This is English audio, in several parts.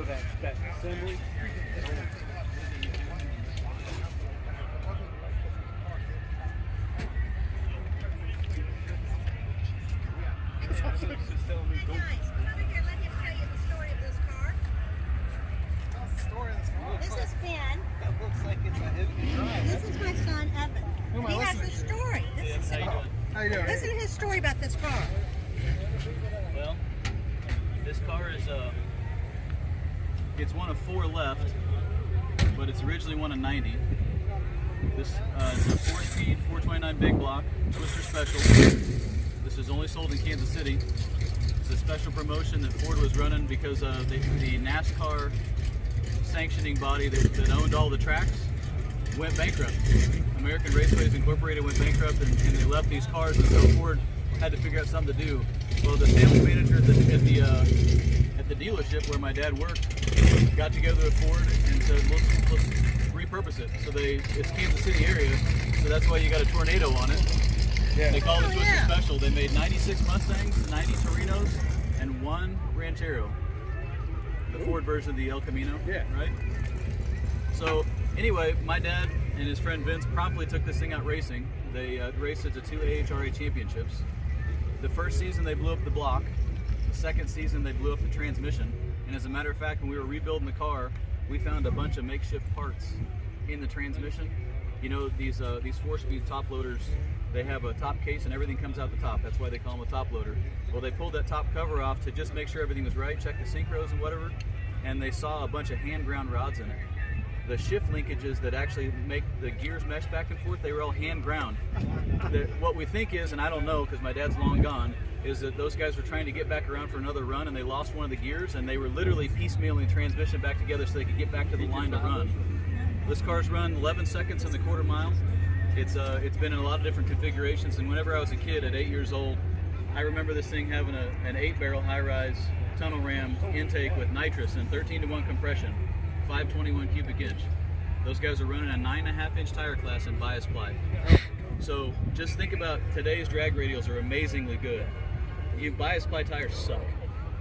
know that assembly. This is Ben. That looks like it's a heavy drive. This is my son, Evan. He has the story. How you doing? Listen to his story about this car. Well, this car is it's one of 4 left, but it's originally one of 90. This is a 4-speed, 429 big block, Twister Special. This is only sold in Kansas City. It's a special promotion that Ford was running because the NASCAR sanctioning body that owned all the tracks went bankrupt. American Raceways Incorporated went bankrupt, and they left these cars, and so Ford had to figure out something to do. Well, the sales manager at the dealership where my dad worked got together with Ford and said, let's repurpose it. So it's Kansas City area, so that's why you got a Tornado on it. Yeah. They called it Twister Special. They made 96 Mustangs, 90 Torinos, and 1 Ranchero. The Ford version of the El Camino, right? So anyway, my dad and his friend Vince promptly took this thing out racing. They raced it to 2 AHRA championships. The first season they blew up the block. The second season they blew up the transmission. And as a matter of fact, when we were rebuilding the car, we found a bunch of makeshift parts in the transmission. You know, these 4-speed top loaders, they have a top case and everything comes out the top. That's why they call them a top loader. Well, they pulled that top cover off to just make sure everything was right, check the synchros and whatever, and they saw a bunch of hand ground rods in it. The shift linkages that actually make the gears mesh back and forth, they were all hand ground. What we think is, and I don't know because my dad's long gone, is that those guys were trying to get back around for another run and they lost one of the gears and they were literally piecemealing the transmission back together so they could get back to the line to run. This car's run 11 seconds in the quarter mile. It's been in a lot of different configurations, and whenever I was a kid at 8 years old, I remember this thing having an 8-barrel high-rise tunnel ram intake with nitrous and 13-to-1 compression, 521 cubic inch. Those guys are running a 9.5-inch tire class in bias ply. So just think about today's drag radials are amazingly good. Bias ply tires suck.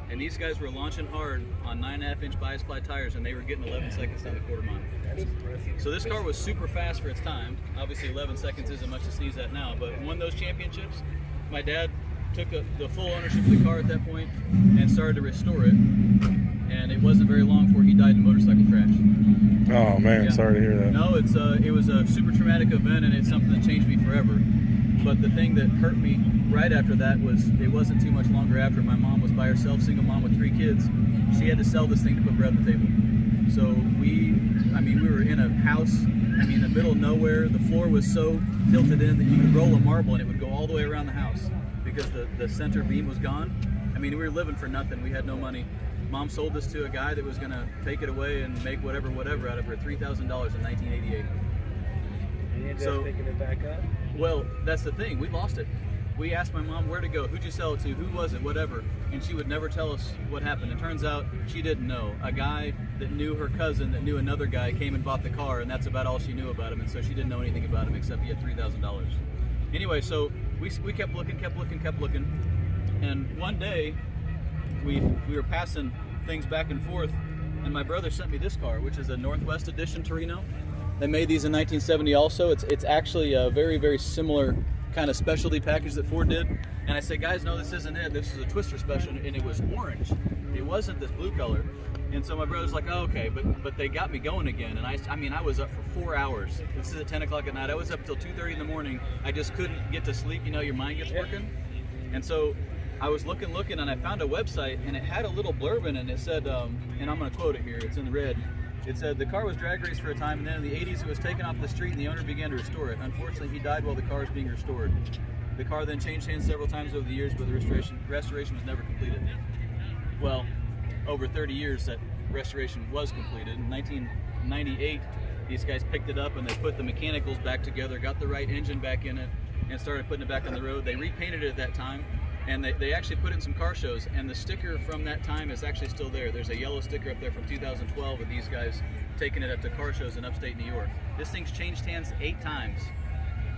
And these guys were launching hard on 9.5-inch bias ply tires, and they were getting 11 seconds down the quarter mile. So this car was super fast for its time. Obviously 11 seconds isn't much to sneeze at now, but won those championships. My dad took the full ownership of the car at that point and started to restore it. And it wasn't very long before he died in a motorcycle crash. Oh man, sorry to hear that. No, it was a super traumatic event, and it's something that changed me forever. But the thing that hurt me right after that was it wasn't too much longer after. My mom was by herself, single mom with 3 kids. She had to sell this thing to put bread on the table. So we were in a house, in the middle of nowhere. The floor was so tilted in that you could roll a marble and it would go all the way around the house because the center beam was gone. We were living for nothing. We had no money. Mom sold this to a guy that was going to take it away and make whatever out of her, $3,000 in 1988. And you ended up picking it back up? Well, that's the thing. We lost it. We asked my mom where to go, who'd you sell it to, who was it, whatever, and she would never tell us what happened. It turns out she didn't know. A guy that knew her cousin that knew another guy came and bought the car, and that's about all she knew about him, and so she didn't know anything about him except he had $3,000. Anyway, so we kept looking, and one day we were passing things back and forth, and my brother sent me this car, which is a Northwest Edition Torino. They made these in 1970 also. It's actually a very, very similar kind of specialty package that Ford did. And I said, guys, no, this isn't it. This is a Twister Special, and it was orange. It wasn't this blue color. And so my brother's like, oh, okay, but they got me going again. And I was up for 4 hours. This is at 10 o'clock at night. I was up until 2:30 in the morning. I just couldn't get to sleep. Your mind gets working. And so I was looking, and I found a website, and it had a little blurb in it, and it said, and I'm going to quote it here, it's in red. It said, the car was drag raced for a time, and then in the 80s it was taken off the street, and the owner began to restore it. Unfortunately, he died while the car was being restored. The car then changed hands several times over the years, but the restoration was never completed. Well, over 30 years that restoration was completed. In 1998, these guys picked it up, and they put the mechanicals back together, got the right engine back in it, and started putting it back on the road. They repainted it at that time. And they actually put it in some car shows, and the sticker from that time is actually still there. There's a yellow sticker up there from 2012 with these guys taking it up to car shows in upstate New York. This thing's changed hands 8 times,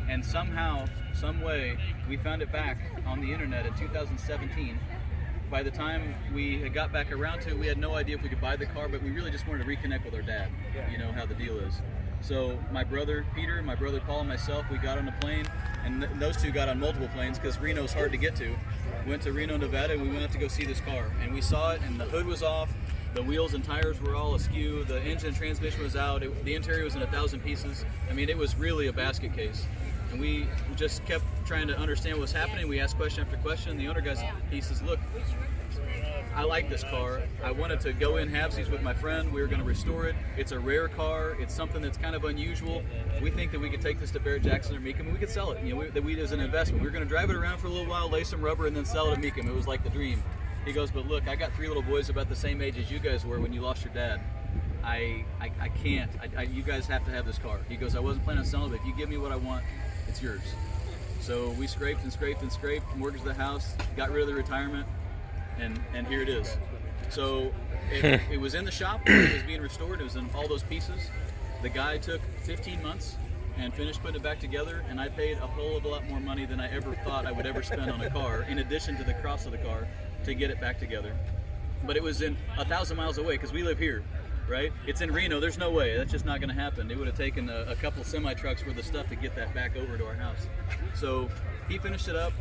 and somehow, some way, we found it back on the internet in 2017 by the time we had got back around to it, we had no idea if we could buy the car, but we really just wanted to reconnect with our dad. You know how the deal is. So my brother Peter, my brother Paul, and myself, we got on a plane, and those two got on multiple planes because Reno's hard to get to. Went to Reno, Nevada, and we went out to go see this car. And we saw it, and the hood was off, the wheels and tires were all askew, the engine and transmission was out, the interior was in 1,000 pieces. I mean, it was really a basket case. And we just kept trying to understand what was happening. We asked question after question. The owner guy, he says, look, I like this car. I wanted to go in halvesies with my friend. We were going to restore it. It's a rare car. It's something that's kind of unusual. We think that we could take this to Barrett Jackson or Meekum, and we could sell it. You know, that we as an investment. We were going to drive it around for a little while, lay some rubber, and then sell it at Meekum. It was like the dream. He goes, but look, I got 3 little boys about the same age as you guys were when you lost your dad. I can't. You guys have to have this car. He goes, I wasn't planning on selling it, but if you give me what I want, it's yours. So we scraped and scraped and scraped, mortgaged the house, got rid of the retirement, and here it is. So it was in the shop, it was being restored, it was in all those pieces. The guy took 15 months and finished putting it back together, and I paid a whole lot more money than I ever thought I would ever spend on a car, in addition to the cost of the car, to get it back together. But it was in 1,000 miles away, because we live here, right? It's in Reno, there's no way, that's just not gonna happen. It would have taken a couple semi-trucks worth of stuff to get that back over to our house. So he finished it up,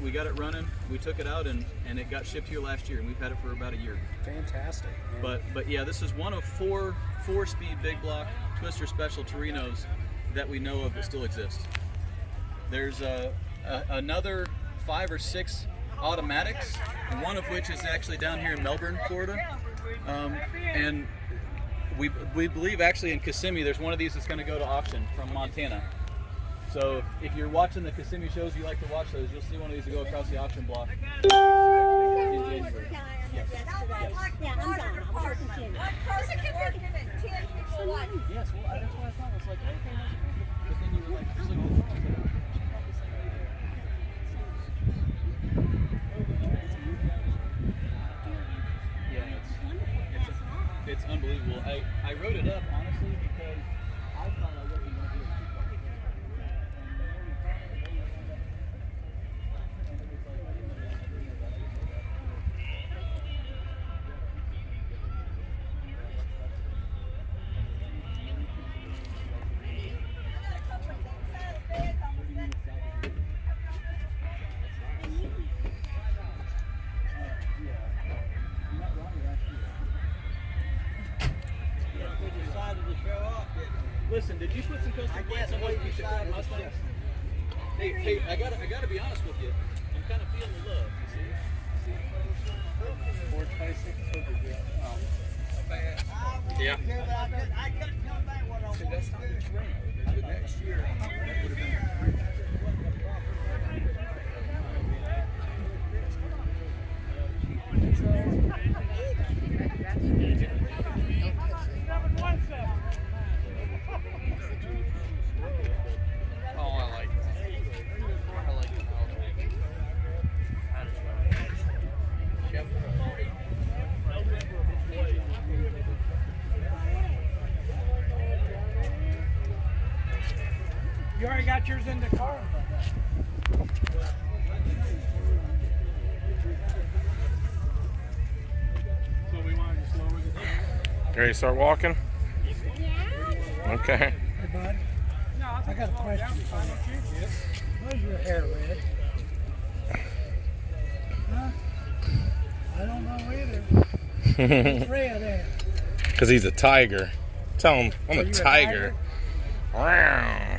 we got it running, we took it out, and it got shipped here last year, and we've had it for about a year. Fantastic. Man. But yeah, this is one of 4 4-speed big block Twister Special Torinos that we know of that still exist. There's another 5 or 6 automatics, one of which is actually down here in Melbourne, Florida, and we believe actually in Kissimmee there's one of these that's going to go to auction from Montana. So if you're watching the Kissimmee shows, you like to watch those, you'll see one of these go across the auction block in January. Yes. Yeah, I'm done. I'm working too. Yes, well, that's what I thought. It's like, okay, that's perfect. But then you were like, just like, yeah, it's unbelievable. I wrote it up honestly because I thought I wasn't going to do it. Listen, did you put some custom plates on those piece of crap Mustangs? Hey, I gotta be honest with you. I'm kind of feeling the love, you see? 426. Oh. Yeah. I couldn't come back what I wanted. That's not the dream. The next year, that would have been You already got yours in the car. So we want to slow it down. Ready to start walking? Yeah. Okay. Hey, bud. I got a question for you. Why's your hair red? Huh? I don't know either. It's red, eh? Because he's a tiger. Tell him I'm So a you a tiger. Wow.